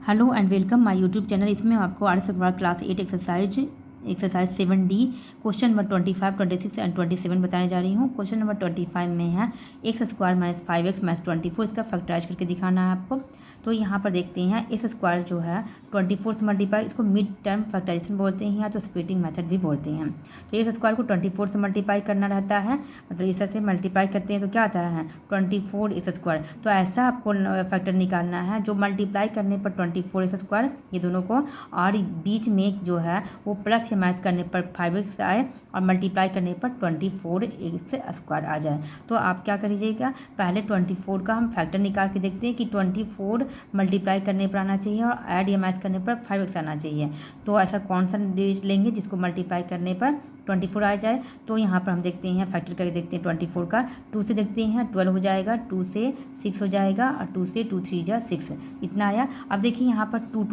Hello and welcome my YouTube channel. इसमें आपको are अखबार class 8 exercise 7D question number 25, 26 and 27 बताने जा रही हूँ। क्वेश्चन नंबर 25 में है x square minus 5x minus 24, इसका फैक्टराइज करके दिखाना है आपको। तो यहाँ पर देखते हैं एक्स स्क्वायर जो है 24 से मल्टीप्लाई, इसको मिड टर्म फैक्टराइजेशन बोलते हैं या तो स्प्लिटिंग मेथड भी बोलते हैं। तो एक्स स्क्वायर को 24 से मल्टीप्लाई करना रहता है, मतलब इस तरह से मल्टीप्लाई करते हैं तो क्या आता है 24 एक्स स्क्वायर। तो ऐसा आपको फैक्टर निकालना है जो मल्टीप्लाई करने पर 24 एक्स स्क्वायर ये दोनों को, और बीच में जो है वो प्लस या माइनस करने पर 5x आए और मल्टीप्लाई करने पर 24 एक्स स्क्वायर आ जाए। तो आप क्या करिएगा, पहले 24 का हम फैक्टर निकाल के देखते हैं कि 24 मल्टीप्लाई करने पर आना चाहिए और ऐड या माइनस करने पर 5x आना चाहिए। तो ऐसा कौन सा डिजिट लेंगे जिसको मल्टीप्लाई करने पर 24 आ जाए। तो यहाँ पर हम देखते हैं फैक्टर करके देखते हैं 24 का 2 से देखते हैं 12 हो जाएगा, 2 से 6 हो जाएगा और 2 से 2 3 जा 6 इतना आया। अब देखिए यहाँ पर 2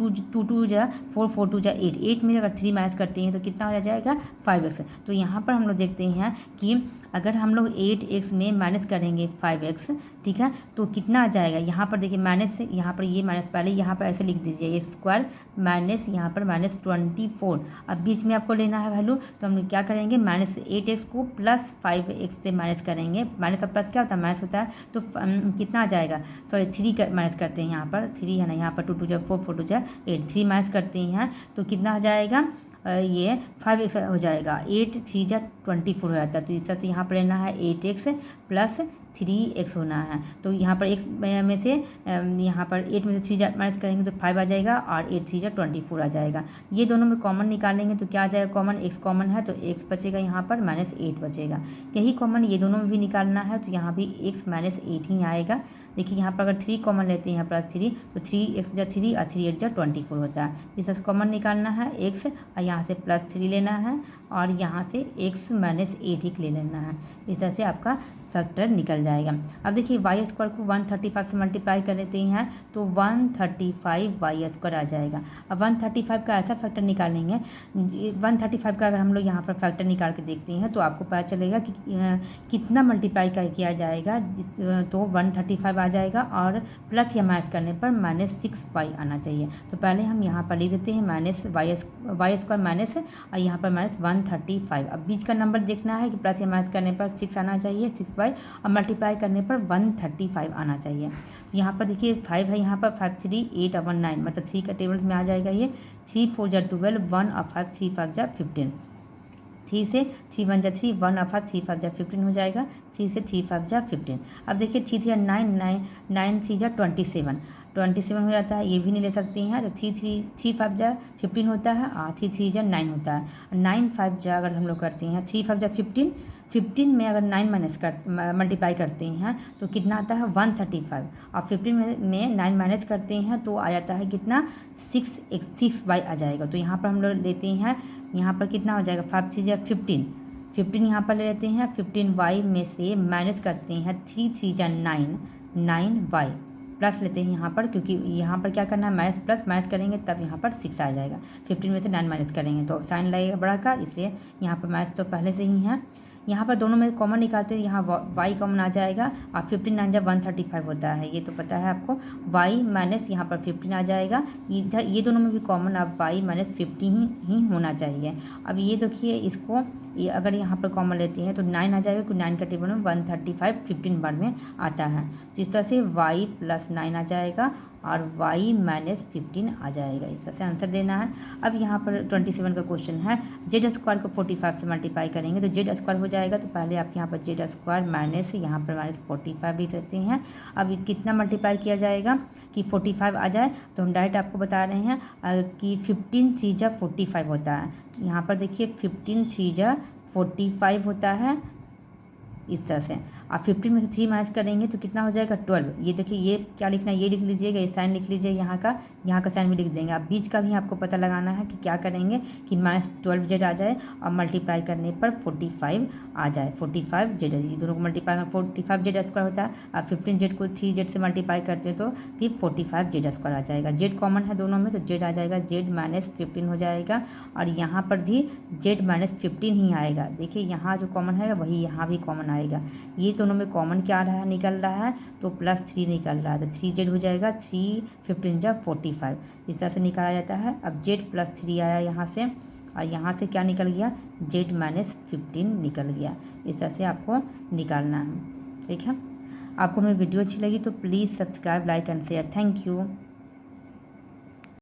2 जा 4 4 2 जा 8 में अगर 3 माइनस करते हैं तो कितना हो जाएगा 5x। तो यहाँ पर हम लोग देखते हैं कि अगर हम लोग 8x में माइनस करेंगे 5x, ठीक है, तो कितना आ जाएगा। यहाँ पर देखिए माइनस, यहाँ पर ये माइनस पहले यहाँ पर ऐसे लिख दीजिए एक्स स्क्वायर माइनस यहाँ पर माइनस 24। अब बीच में आपको लेना है वैल्यू, तो हम क्या करेंगे माइनस 8x को प्लस 5x से माइनस करेंगे। माइनस और प्लस क्या होता है, माइनस होता है। तो कितना आ जाएगा, सॉरी 3 माइनस करते हैं, यहाँ पर 3 है ना, यहाँ पर 2 2 जा 4 4 2 जा 8, 3 माइनस करते हैं तो कितना आ जाएगा, ये 5x हो जाएगा। 8 3 जा 24 हो जाता है। तो इस तरह से यहाँ पर लेना है 8x प्लस 3x होना है। तो यहाँ पर x में से यहाँ पर 8 में से 3 माइनस करेंगे तो 5 आ जाएगा और 8 3 जा 24 आ जाएगा। ये दोनों में कॉमन निकालेंगे तो क्या आ जाएगा, कॉमन x कॉमन है तो x बचेगा, यहाँ पर माइनस 8 बचेगा। यही कॉमन ये दोनों में भी निकालना है तो यहाँ भी x माइनस 8 ही आएगा। देखिए यहाँ पर अगर 3 कॉमन लेते हैं यहाँ प्लस 3 तो 3x जा 3 और 3 8 जा 24 होता है। इस तरह से कॉमन निकालना है x और यहाँ से प्लस 3 लेना है और यहाँ से x माइनस 8 ही ले लेना है। इस तरह से आपका फैक्टर निकल जाएगा। अब देखिए वाई स्क्वायर को 135 से मल्टीप्लाई कर लेते हैं तो 135 वाई स्क्वायर आ जाएगा। अब 135 का ऐसा फैक्टर निकालेंगे, 135 का अगर हम लोग यहाँ पर फैक्टर निकाल के देखते हैं तो आपको पता चलेगा कि कितना मल्टीप्लाई किया जाएगा। तो 135 आ जाएगा और प्लस या माइनस करने पर माइनस 6y आना चाहिए। तो पहले हम यहाँ पर लिख देते हैं माइनस वाई स्क्वायर माइनस और यहाँ पर माइनस 135। अब बीच का नंबर देखना है कि प्लस या माइनस करने पर 6 आना चाहिए, 6 और मल्टीप्लाई करने पर 135 आना चाहिए। तो यहाँ पर देखिए 5 है, यहाँ पर 5 3 8 और 1 9, मतलब 3 का टेबल्स में आ जाएगा। ये 3 4 जा 12, 1 और 5 3 5 जा 15, 3 से 3 1 जा 3, 1 और 5 3 5 जा 15 हो जाएगा, 3 से 3 5 जा 15। अब देखिए 3 3 9 9 9 3 जा 27 हो जाता है, ये भी नहीं ले सकते हैं। तो 3 5 जा 15 होता है और 3 3 जा 9 होता है। 9 5 जा अगर हम लोग करते हैं 3 5 जा 15, 15 में अगर 9 माइनस मल्टीप्लाई करते हैं तो कितना आता है 135 और 15 में 9 माइनस करते हैं तो आ जाता है कितना 6y आ जाएगा। तो यहाँ पर हम लोग लेते हैं, यहाँ पर कितना हो जाएगा 5 3 जा 15, 15 यहाँ पर ले लेते हैं, 15y में से माइनस करते हैं 3 3 जा 9y प्लस लेते हैं यहाँ पर, क्योंकि यहाँ पर क्या करना है माइनस प्लस माइनस करेंगे तब यहाँ पर 6 आ जाएगा। 15 में से 9 माइनस करेंगे तो साइन लगेगा बड़ा का, इसलिए यहाँ पर माइनस तो पहले से ही है। यहाँ पर दोनों में कॉमन निकालते हैं, यहाँ y कॉमन आ जाएगा और 15 9 जा 135 होता है, ये तो पता है आपको। y माइनस यहाँ पर 15 आ जाएगा, इधर ये दोनों में भी कॉमन अब y माइनस 15 ही होना चाहिए। अब ये देखिए इसको अगर यहाँ पर कॉमन लेते हैं तो 9 आ जाएगा, क्योंकि 9 का टेबल में 135 15 बार में आता है। तो इस तरह से y प्लस 9 आ जाएगा और y माइनस 15 आ जाएगा। इस तरह से आंसर देना है। अब यहाँ पर 27 का क्वेश्चन है, जेड स्क्वायर को 45 से मल्टीप्लाई करेंगे तो जेड स्क्वायर हो जाएगा। तो पहले आप यहाँ पर जेड स्क्वायर माइनस यहाँ पर माइनस 45 लिख लेते हैं। अब कितना मल्टीप्लाई किया जाएगा कि 45 आ जाए, तो हम डायरेक्ट आपको बता रहे हैं कि 15 3 जा 45 होता है। यहाँ पर देखिए 15 3 जा 45 होता है इस तरह से। आप 15 में से 3 माइनस करेंगे तो कितना हो जाएगा 12। ये देखिए ये क्या लिखना है, ये लिख लीजिएगा, ये साइन लिख लीजिए, यहाँ का साइन भी लिख देंगे। आप बीच का भी आपको पता लगाना है कि क्या करेंगे कि माइनस 12 जेड आ जाए और मल्टीप्लाई करने पर 45 आ जाए। 45 जेड, ये दोनों को मल्टीप्लाई में 45 जेड स्क्वायर होता है। आप 15 जेड को 3 जेड से मल्टीप्लाई करते तो फिर 45 जेड स्क्वायर आ जाएगा। जेड कॉमन है दोनों में तो जेड आ जाएगा, जेड माइनस 15 हो जाएगा और यहाँ पर भी जेड माइनस 15 ही आएगा। देखिए यहाँ जो कॉमन है वही यहाँ भी कॉमन आएगा। ये दोनों में कॉमन क्या रहा निकल रहा है, तो +3 निकल रहा है, तो 3z हो जाएगा, 3 15 जा 45, इस तरह से निकाला जाता है। अब z +3 आया यहाँ से, और यहाँ से क्या निकल गया, z -15 निकल गया। इस तरह से आपको निकालना है, ठीक है। आपको मेरी वीडियो अच्छी लगी तो please subscribe, like and share. Thank you.